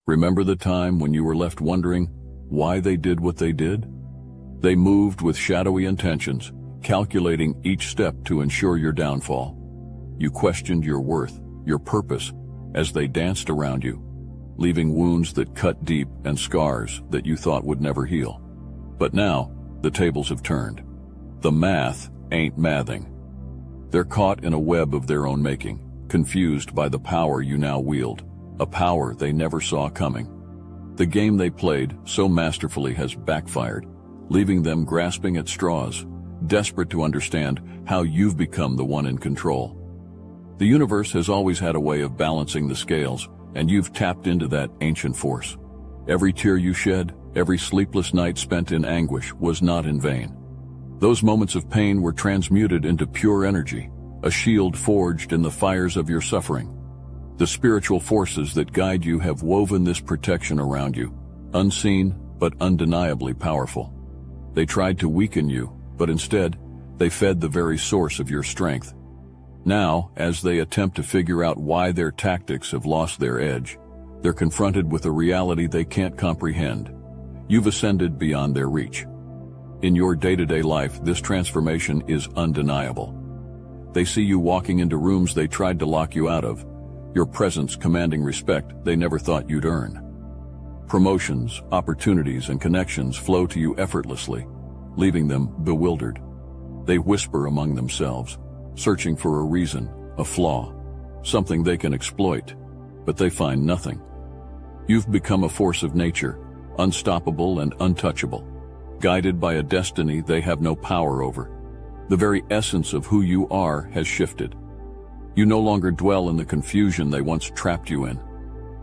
Remember the time when you were left wondering why they did what they did? They moved with shadowy intentions, calculating each step to ensure your downfall. You questioned your worth, your purpose, as they danced around you, leaving wounds that cut deep and scars that you thought would never heal. But now, the tables have turned. The math ain't mathing. They're caught in a web of their own making, confused by the power you now wield, a power they never saw coming. The game they played so masterfully has backfired, leaving them grasping at straws, desperate to understand how you've become the one in control. The universe has always had a way of balancing the scales, and you've tapped into that ancient force. Every tear you shed, every sleepless night spent in anguish was not in vain. Those moments of pain were transmuted into pure energy, a shield forged in the fires of your suffering. The spiritual forces that guide you have woven this protection around you, unseen but undeniably powerful. They tried to weaken you, but instead, they fed the very source of your strength. Now, as they attempt to figure out why their tactics have lost their edge, they're confronted with a reality they can't comprehend. You've ascended beyond their reach. In your day-to-day life, this transformation is undeniable. They see you walking into rooms they tried to lock you out of, your presence commanding respect they never thought you'd earn. Promotions, opportunities, and connections flow to you effortlessly, leaving them bewildered. They whisper among themselves, searching for a reason, a flaw, something they can exploit, but they find nothing. You've become a force of nature, unstoppable and untouchable, guided by a destiny they have no power over. The very essence of who you are has shifted. You no longer dwell in the confusion they once trapped you in.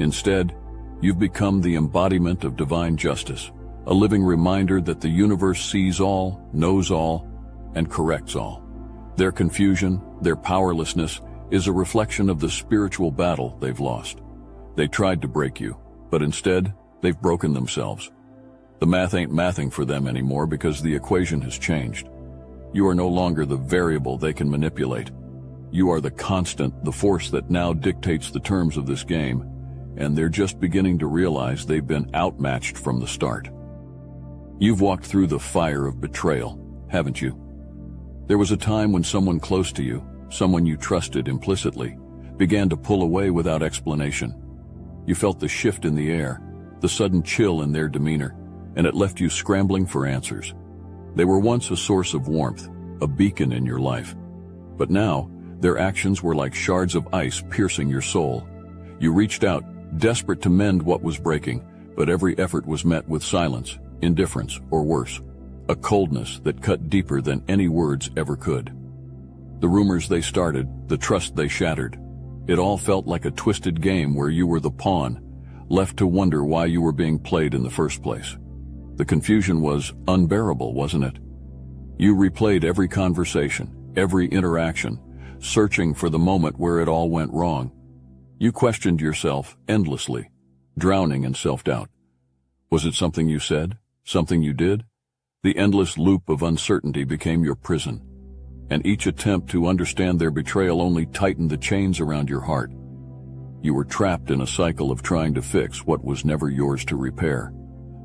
Instead, you've become the embodiment of divine justice, a living reminder that the universe sees all, knows all, and corrects all. Their confusion, their powerlessness, is a reflection of the spiritual battle they've lost. They tried to break you, but instead, they've broken themselves. The math ain't mathing for them anymore because the equation has changed. You are no longer the variable they can manipulate. You are the constant, the force that now dictates the terms of this game, and they're just beginning to realize they've been outmatched from the start. You've walked through the fire of betrayal, haven't you? There was a time when someone close to you, someone you trusted implicitly, began to pull away without explanation. You felt the shift in the air, the sudden chill in their demeanor, and it left you scrambling for answers. They were once a source of warmth, a beacon in your life. But now, their actions were like shards of ice piercing your soul. You reached out, desperate to mend what was breaking, but every effort was met with silence, indifference, or worse, a coldness that cut deeper than any words ever could. The rumors they started, the trust they shattered, it all felt like a twisted game where you were the pawn, left to wonder why you were being played in the first place. The confusion was unbearable, wasn't it? You replayed every conversation, every interaction, searching for the moment where it all went wrong. You questioned yourself endlessly, drowning in self-doubt. Was it something you said? Something you did? The endless loop of uncertainty became your prison, and each attempt to understand their betrayal only tightened the chains around your heart. You were trapped in a cycle of trying to fix what was never yours to repair,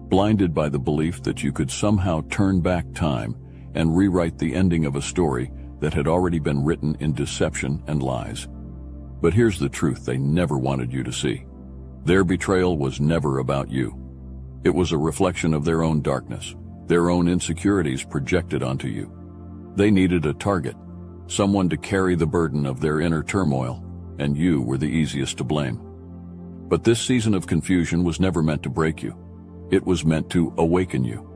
blinded by the belief that you could somehow turn back time and rewrite the ending of a story that had already been written in deception and lies. But here's the truth they never wanted you to see. Their betrayal was never about you. It was a reflection of their own darkness, their own insecurities projected onto you. They needed a target, someone to carry the burden of their inner turmoil, and you were the easiest to blame. But this season of confusion was never meant to break you. It was meant to awaken you.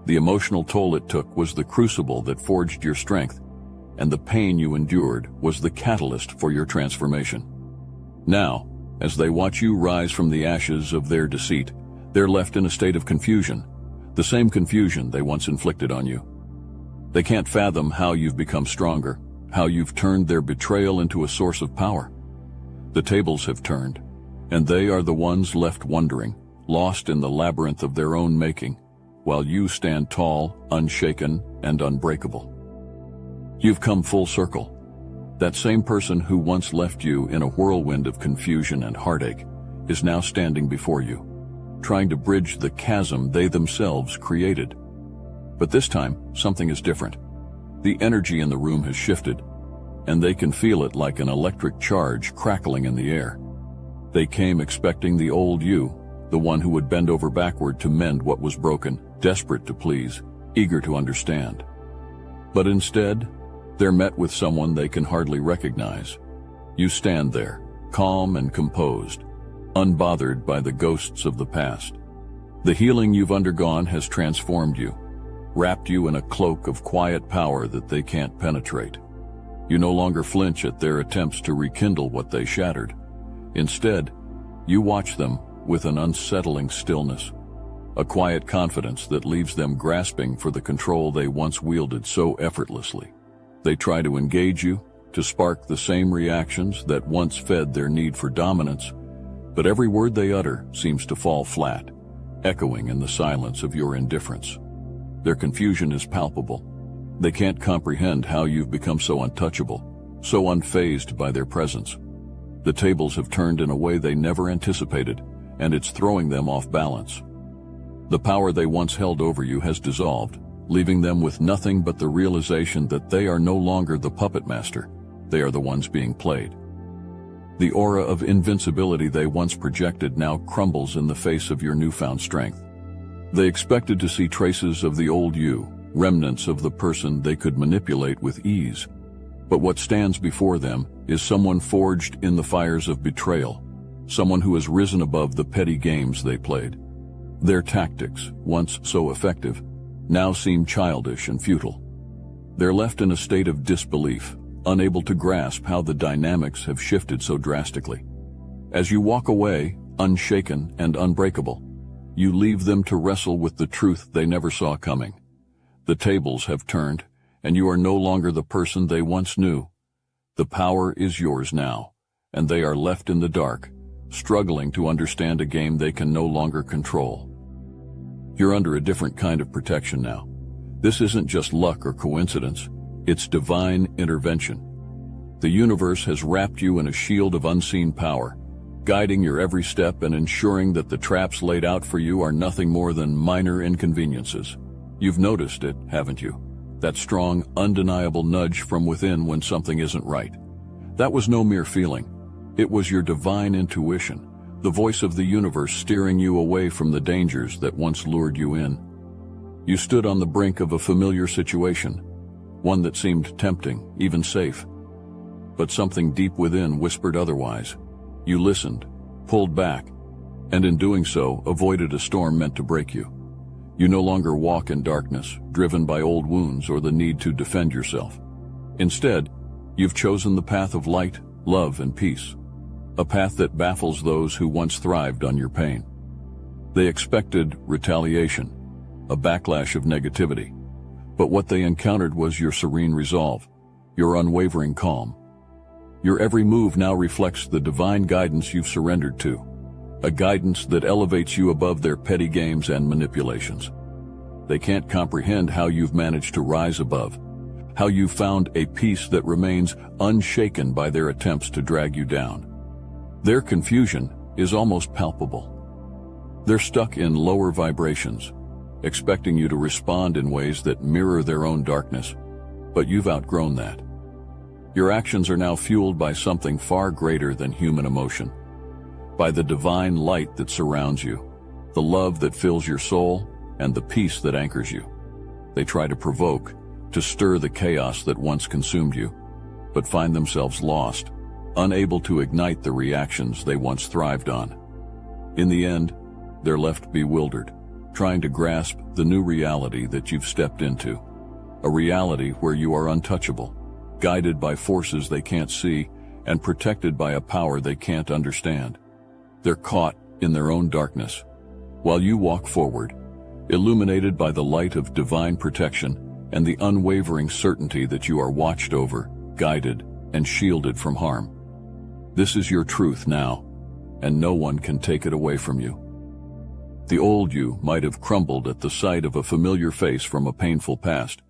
The emotional toll it took was the crucible that forged your strength, and the pain you endured was the catalyst for your transformation. Now, as they watch you rise from the ashes of their deceit, they're left in a state of confusion, the same confusion they once inflicted on you. They can't fathom how you've become stronger, how you've turned their betrayal into a source of power. The tables have turned, and they are the ones left wondering, lost in the labyrinth of their own making, while you stand tall, unshaken, and unbreakable. You've come full circle. That same person who once left you in a whirlwind of confusion and heartache is now standing before you, trying to bridge the chasm they themselves created. But this time, something is different. The energy in the room has shifted, and they can feel it like an electric charge crackling in the air. They came expecting the old you, the one who would bend over backward to mend what was broken, desperate to please, eager to understand. But instead, they're met with someone they can hardly recognize. You stand there, calm and composed, unbothered by the ghosts of the past. The healing you've undergone has transformed you, wrapped you in a cloak of quiet power that they can't penetrate. You no longer flinch at their attempts to rekindle what they shattered. Instead, you watch them with an unsettling stillness, a quiet confidence that leaves them grasping for the control they once wielded so effortlessly. They try to engage you, to spark the same reactions that once fed their need for dominance, but every word they utter seems to fall flat, echoing in the silence of your indifference. Their confusion is palpable. They can't comprehend how you've become so untouchable, so unfazed by their presence. The tables have turned in a way they never anticipated, and it's throwing them off balance. The power they once held over you has dissolved, leaving them with nothing but the realization that they are no longer the puppet master. They are the ones being played. The aura of invincibility they once projected now crumbles in the face of your newfound strength. They expected to see traces of the old you, remnants of the person they could manipulate with ease. But what stands before them is someone forged in the fires of betrayal, someone who has risen above the petty games they played. Their tactics, once so effective, now seem childish and futile. They're left in a state of disbelief, unable to grasp how the dynamics have shifted so drastically. As you walk away, unshaken and unbreakable, you leave them to wrestle with the truth they never saw coming. The tables have turned, and you are no longer the person they once knew. The power is yours now, and they are left in the dark, struggling to understand a game they can no longer control. You're under a different kind of protection now. This isn't just luck or coincidence, it's divine intervention. The universe has wrapped you in a shield of unseen power, guiding your every step and ensuring that the traps laid out for you are nothing more than minor inconveniences. You've noticed it, haven't you? That strong, undeniable nudge from within when something isn't right. That was no mere feeling. It was your divine intuition, the voice of the universe steering you away from the dangers that once lured you in. You stood on the brink of a familiar situation, one that seemed tempting, even safe. But something deep within whispered otherwise. You listened, pulled back, and in doing so, avoided a storm meant to break you. You no longer walk in darkness, driven by old wounds or the need to defend yourself. Instead, you've chosen the path of light, love, and peace, a path that baffles those who once thrived on your pain. They expected retaliation, a backlash of negativity, but what they encountered was your serene resolve, your unwavering calm. Your every move now reflects the divine guidance you've surrendered to, a guidance that elevates you above their petty games and manipulations. They can't comprehend how you've managed to rise above, how you've found a peace that remains unshaken by their attempts to drag you down. Their confusion is almost palpable. They're stuck in lower vibrations, expecting you to respond in ways that mirror their own darkness, but you've outgrown that. Your actions are now fueled by something far greater than human emotion, by the divine light that surrounds you, the love that fills your soul, and the peace that anchors you. They try to provoke, to stir the chaos that once consumed you, but find themselves lost, unable to ignite the reactions they once thrived on. In the end, they're left bewildered, trying to grasp the new reality that you've stepped into, a reality where you are untouchable, guided by forces they can't see, and protected by a power they can't understand. They're caught in their own darkness, while you walk forward, illuminated by the light of divine protection and the unwavering certainty that you are watched over, guided, and shielded from harm. This is your truth now, and no one can take it away from you. The old you might have crumbled at the sight of a familiar face from a painful past,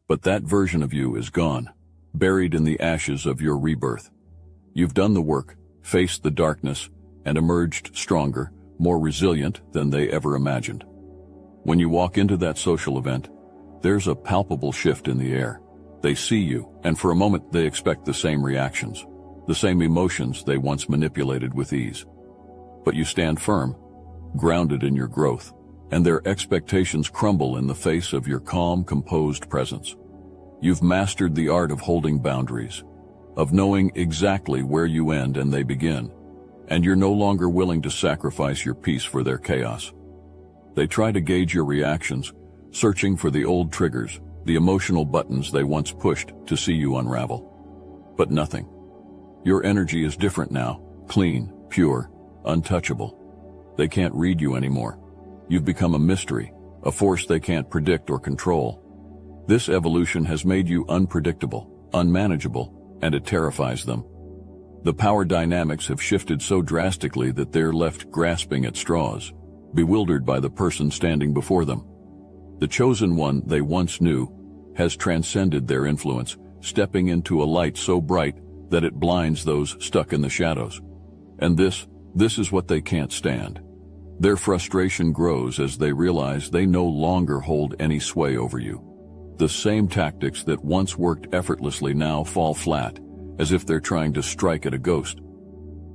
but that version of you is gone, buried in the ashes of your rebirth. You've done the work, faced the darkness, and emerged stronger, more resilient than they ever imagined. When you walk into that social event, there's a palpable shift in the air. They see you, and for a moment they expect the same reactions, the same emotions they once manipulated with ease. But you stand firm, grounded in your growth, and their expectations crumble in the face of your calm, composed presence. You've mastered the art of holding boundaries, of knowing exactly where you end and they begin, and you're no longer willing to sacrifice your peace for their chaos. They try to gauge your reactions, searching for the old triggers, the emotional buttons they once pushed to see you unravel. But nothing. Your energy is different now, clean, pure, untouchable. They can't read you anymore. You've become a mystery, a force they can't predict or control. This evolution has made you unpredictable, unmanageable, and it terrifies them. The power dynamics have shifted so drastically that they're left grasping at straws, bewildered by the person standing before them. The chosen one they once knew has transcended their influence, stepping into a light so bright that it blinds those stuck in the shadows. And this is what they can't stand. Their frustration grows as they realize they no longer hold any sway over you. The same tactics that once worked effortlessly now fall flat, as if they're trying to strike at a ghost.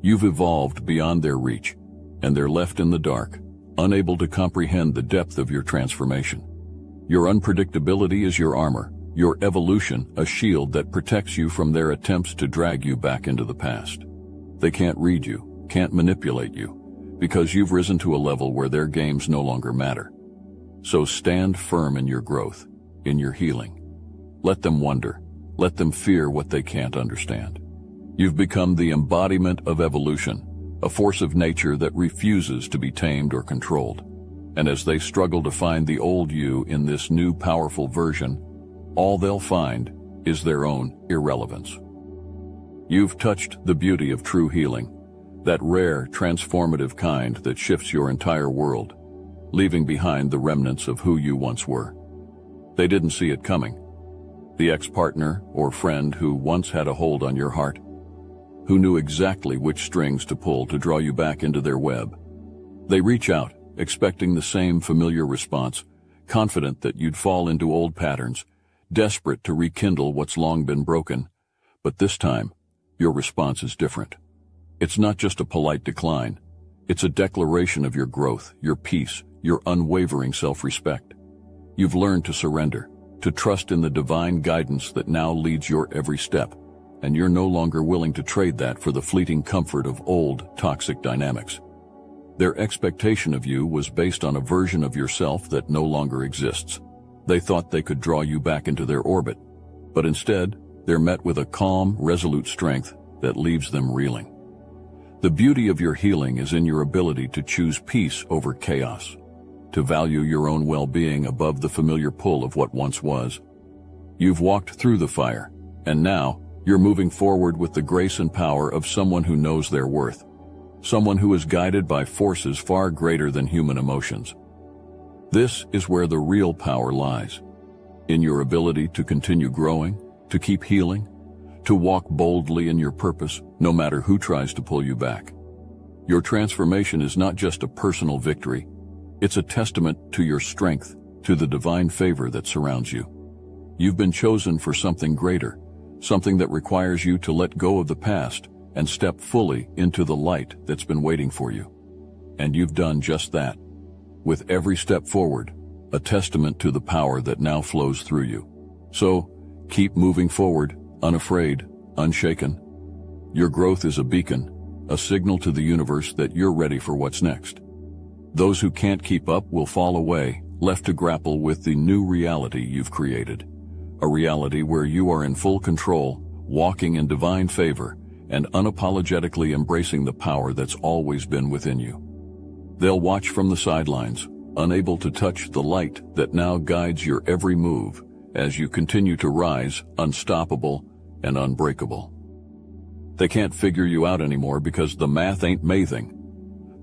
You've evolved beyond their reach, and they're left in the dark, unable to comprehend the depth of your transformation. Your unpredictability is your armor, your evolution a shield that protects you from their attempts to drag you back into the past. They can't read you, can't manipulate you, because you've risen to a level where their games no longer matter. So stand firm in your growth, in your healing. Let them wonder, let them fear what they can't understand. You've become the embodiment of evolution, a force of nature that refuses to be tamed or controlled. And as they struggle to find the old you in this new powerful version, all they'll find is their own irrelevance. You've touched the beauty of true healing, that rare, transformative kind that shifts your entire world, leaving behind the remnants of who you once were. They didn't see it coming. The ex-partner or friend who once had a hold on your heart, who knew exactly which strings to pull to draw you back into their web. They reach out, expecting the same familiar response, confident that you'd fall into old patterns, desperate to rekindle what's long been broken. But this time, your response is different. It's not just a polite decline. It's a declaration of your growth, your peace, your unwavering self-respect. You've learned to surrender, to trust in the divine guidance that now leads your every step, and you're no longer willing to trade that for the fleeting comfort of old, toxic dynamics. Their expectation of you was based on a version of yourself that no longer exists. They thought they could draw you back into their orbit, but instead, they're met with a calm, resolute strength that leaves them reeling. The beauty of your healing is in your ability to choose peace over chaos, to value your own well-being above the familiar pull of what once was. You've walked through the fire, and now you're moving forward with the grace and power of someone who knows their worth, someone who is guided by forces far greater than human emotions. This is where the real power lies, in your ability to continue growing, to keep healing, to walk boldly in your purpose, no matter who tries to pull you back. Your transformation is not just a personal victory, it's a testament to your strength, to the divine favor that surrounds you. You've been chosen for something greater, something that requires you to let go of the past and step fully into the light that's been waiting for you. And you've done just that. With every step forward, a testament to the power that now flows through you. So, keep moving forward, unafraid, unshaken. Your growth is a beacon, a signal to the universe that you're ready for what's next. Those who can't keep up will fall away, left to grapple with the new reality you've created. A reality where you are in full control, walking in divine favor, and unapologetically embracing the power that's always been within you. They'll watch from the sidelines, unable to touch the light that now guides your every move as you continue to rise, unstoppable and unbreakable. They can't figure you out anymore because the math ain't mathing.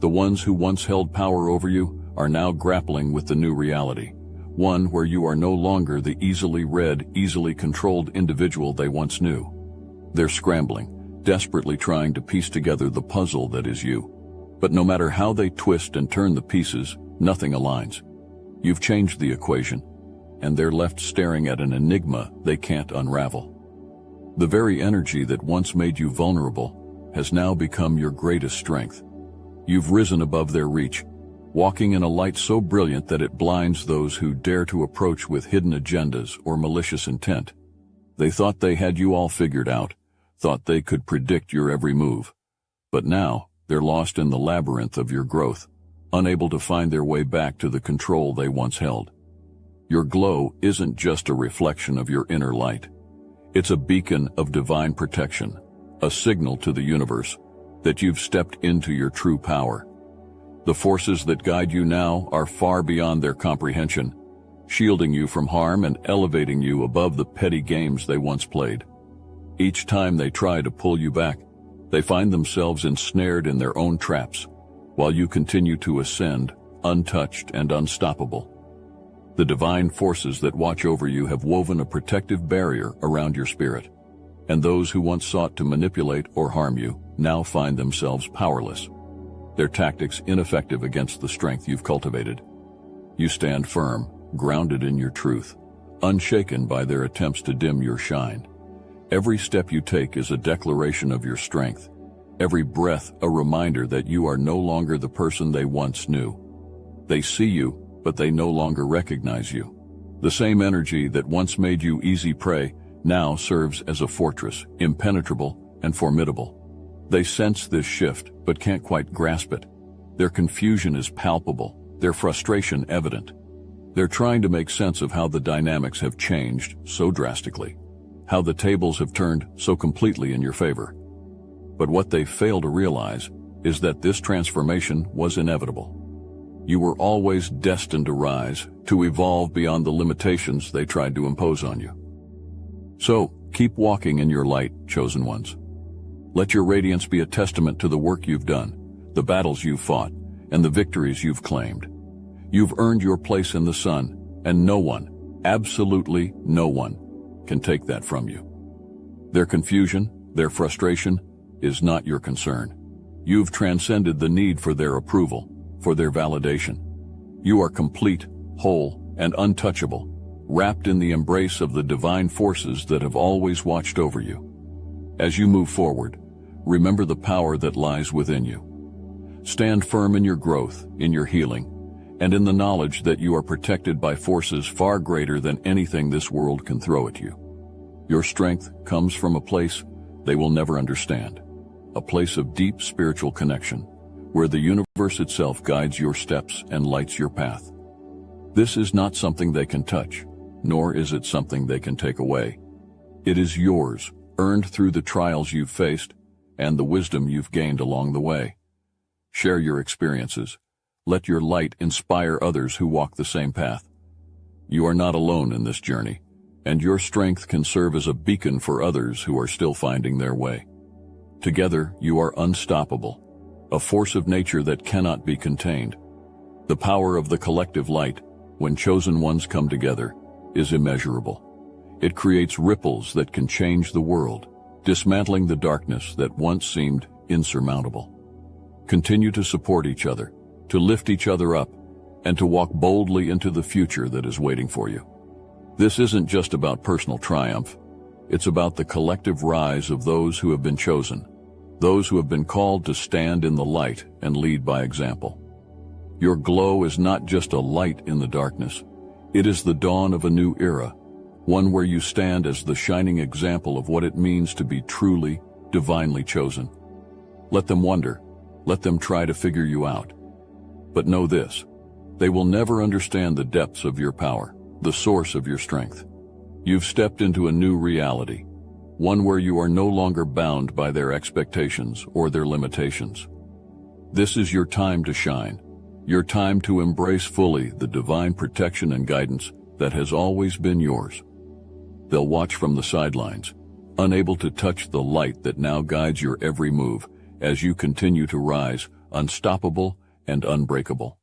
The ones who once held power over you are now grappling with the new reality, one where you are no longer the easily read, easily controlled individual they once knew. They're scrambling, desperately trying to piece together the puzzle that is you. But no matter how they twist and turn the pieces, nothing aligns. You've changed the equation, and they're left staring at an enigma they can't unravel. The very energy that once made you vulnerable has now become your greatest strength. You've risen above their reach, walking in a light so brilliant that it blinds those who dare to approach with hidden agendas or malicious intent. They thought they had you all figured out, thought they could predict your every move. But now, they're lost in the labyrinth of your growth, unable to find their way back to the control they once held. Your glow isn't just a reflection of your inner light. It's a beacon of divine protection, a signal to the universe that you've stepped into your true power. The forces that guide you now are far beyond their comprehension, shielding you from harm and elevating you above the petty games they once played. Each time they try to pull you back, they find themselves ensnared in their own traps, while you continue to ascend, untouched and unstoppable. The divine forces that watch over you have woven a protective barrier around your spirit, and those who once sought to manipulate or harm you now find themselves powerless, their tactics ineffective against the strength you've cultivated. You stand firm, grounded in your truth, unshaken by their attempts to dim your shine. Every step you take is a declaration of your strength, every breath a reminder that you are no longer the person they once knew. They see you, but they no longer recognize you. The same energy that once made you easy prey now serves as a fortress, impenetrable and formidable. They sense this shift, but can't quite grasp it. Their confusion is palpable, their frustration evident. They're trying to make sense of how the dynamics have changed so drastically, how the tables have turned so completely in your favor. But what they fail to realize is that this transformation was inevitable. You were always destined to rise, to evolve beyond the limitations they tried to impose on you. So, keep walking in your light, chosen ones. Let your radiance be a testament to the work you've done, the battles you've fought, and the victories you've claimed. You've earned your place in the sun, and no one, absolutely no one, can take that from you. Their confusion, their frustration, is not your concern. You've transcended the need for their approval, for their validation. You are complete, whole, and untouchable, wrapped in the embrace of the divine forces that have always watched over you. As you move forward, remember the power that lies within you. Stand firm in your growth, in your healing, and in the knowledge that you are protected by forces far greater than anything this world can throw at you. Your strength comes from a place they will never understand, a place of deep spiritual connection, where the universe itself guides your steps and lights your path. This is not something they can touch, nor is it something they can take away. It is yours, earned through the trials you've faced and the wisdom you've gained along the way. Share your experiences. Let your light inspire others who walk the same path. You are not alone in this journey, and your strength can serve as a beacon for others who are still finding their way. Together, you are unstoppable, a force of nature that cannot be contained. The power of the collective light, when chosen ones come together, is immeasurable. It creates ripples that can change the world, dismantling the darkness that once seemed insurmountable. Continue to support each other, to lift each other up, and to walk boldly into the future that is waiting for you. This isn't just about personal triumph. It's about the collective rise of those who have been chosen, those who have been called to stand in the light and lead by example. Your glow is not just a light in the darkness. It is the dawn of a new era, one where you stand as the shining example of what it means to be truly, divinely chosen. Let them wonder. Let them try to figure you out. But know this, they will never understand the depths of your power, the source of your strength. You've stepped into a new reality, one where you are no longer bound by their expectations or their limitations. This is your time to shine, your time to embrace fully the divine protection and guidance that has always been yours. They'll watch from the sidelines, unable to touch the light that now guides your every move as you continue to rise, unstoppable and unbreakable.